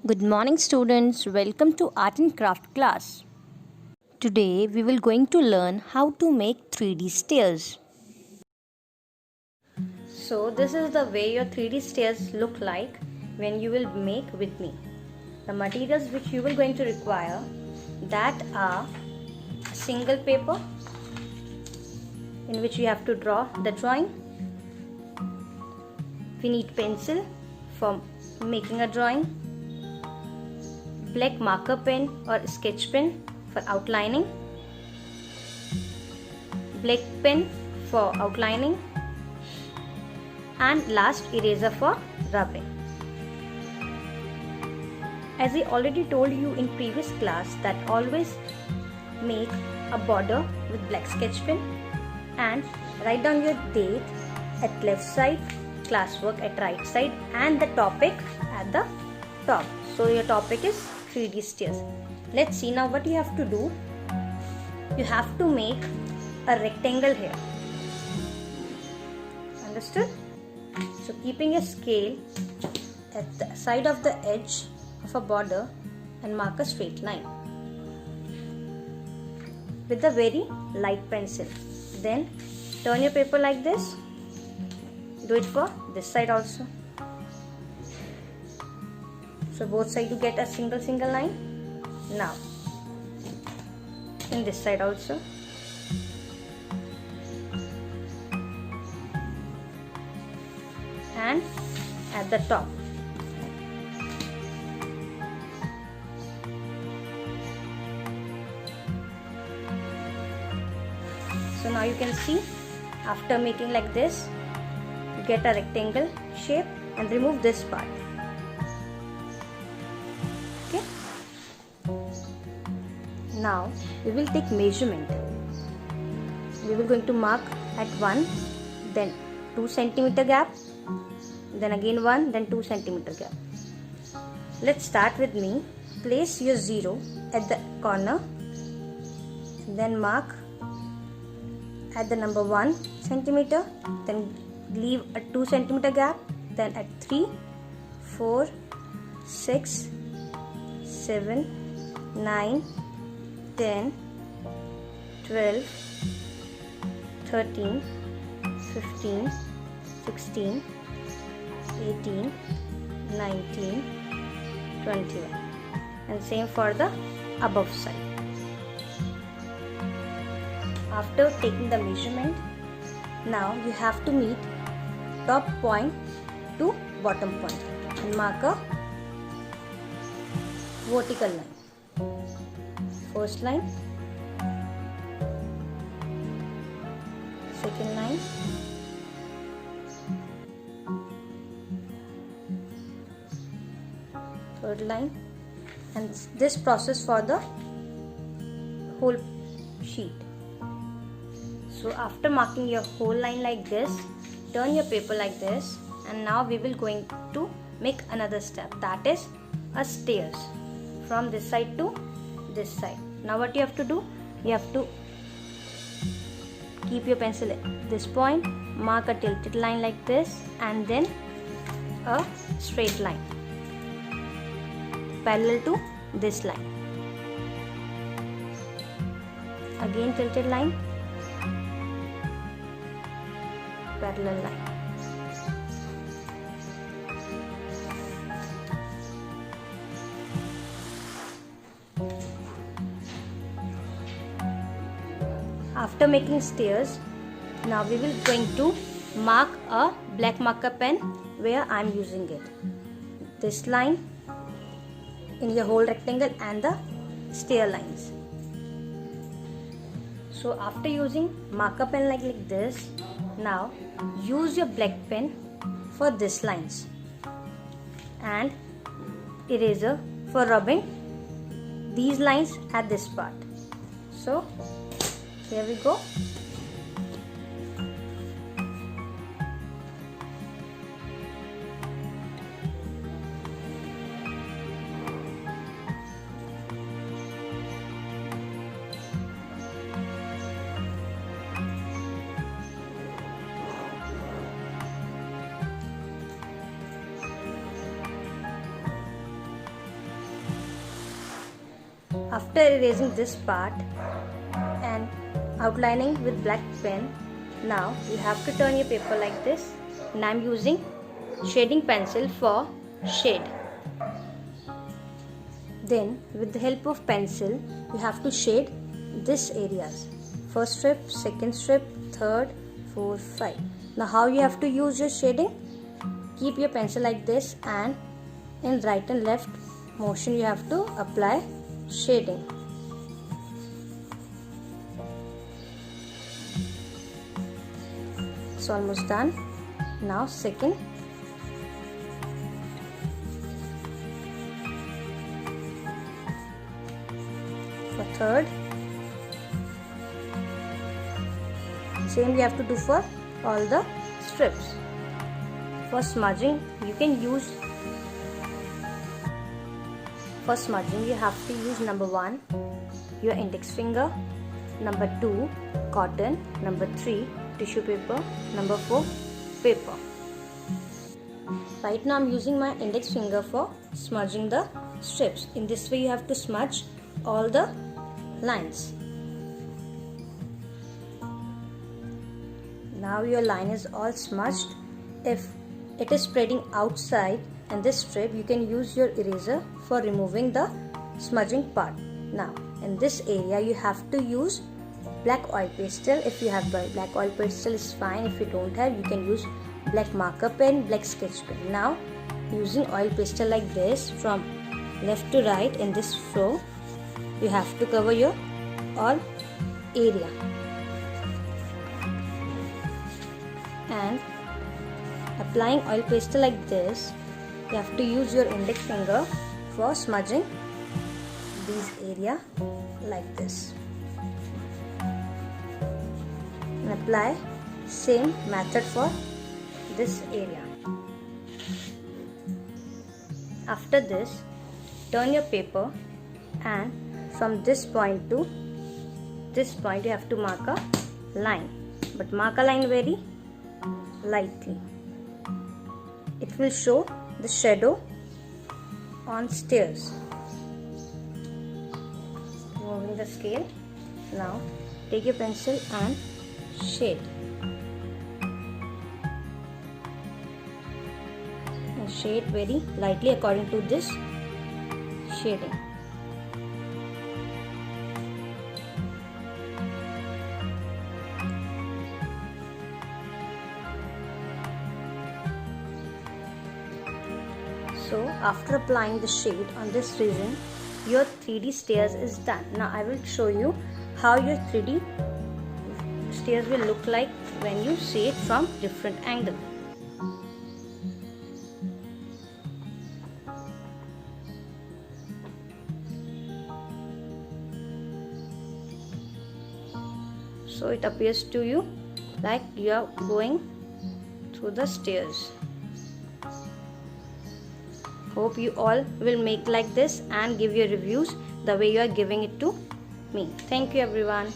Good morning students, welcome to art and craft class. Today we will going to learn how to make 3D stairs. So this is the way your 3D stairs look like when you will make with me. The materials which you will going to require that are single paper in which you have to draw the drawing. We need pencil for making a drawing, black marker pen or sketch pen for outlining, black pen for outlining, and last eraser for rubbing. As I already told you in previous class that always make a border with black sketch pen and write down your date at left side, classwork at right side, and the topic at the top. So your topic is 3D stairs. Let's see now what you have to do. You have to make a rectangle here. Understood? So keeping a scale at the side of the edge of a border and mark a straight line with a very light pencil. Then turn your paper like this. Do it for this side also. So both sides you get a single line. Now in this side also. And at the top. So now you can see after making like this, you get a rectangle shape and remove this part. Okay. Now we will take measurement. We will going to mark at 1, then 2 centimeter gap, then again 1, then 2 centimeter gap. Let's start with me. Place your 0 at the corner, then mark at the number 1 centimeter, then leave a 2 centimeter gap, then at 3, 4, 6, 7, 9, 10, 12, 13, 15, 16, 18, 19, 21, and same for the above side. After taking the measurement, now you have to meet top point to bottom point and mark a vertical line. First line, second line, third line, and this process for the whole sheet. So after marking your whole line like this, turn your paper like this, and now we will going to make another step, that is a stairs from this side to this side. Now what you have to do, you have to keep your pencil at this point, mark a tilted line like this, and then a straight line parallel to this line. Again tilted line, parallel line. After making stairs, now we will going to mark a black marker pen where I am using it. This line in your whole rectangle and the stair lines. So after using marker pen like this, now use your black pen for these lines and eraser for rubbing these lines at this part. So here we go. After erasing this part and outlining with black pen, now you have to turn your paper like this, and I am using shading pencil for shade. Then with the help of pencil you have to shade this areas. First strip, second strip, third, fourth, 5. Now how you have to use your shading? Keep your pencil like this and in right and left motion you have to apply shading. It's almost done. Now second. For third. Same you have to do for all the strips. For smudging you can use, for smudging you have to use number 1 your index finger, number 2 cotton, number 3 tissue paper, number 4 paper. Right now I am using my index finger for smudging the strips. In this way you have to smudge all the lines. Now your line is all smudged. If it is spreading outside and this strip, you can use your eraser for removing the smudging part. Now in this area you have to use black oil pastel. If you have black oil pastel is fine. If you don't have, you can use black marker pen, black sketch pen. Now using oil pastel like this from left to right in this row, you have to cover your all area. And applying oil pastel like this, you have to use your index finger for smudging these area like this. And apply same method for this area. After this, turn your paper and from this point to this point you have to mark a line, but mark a line very lightly. It will show the shadow on stairs. Removing the scale. Now take your pencil and shade. And shade very lightly according to this shading. So after applying the shade on this region, your 3D stairs is done. Now I will show you how your 3D stairs will look like when you see it from different angle. So it appears to you like you are going through the stairs. Hope you all will make like this and give your reviews the way you are giving it to me. Thank you everyone.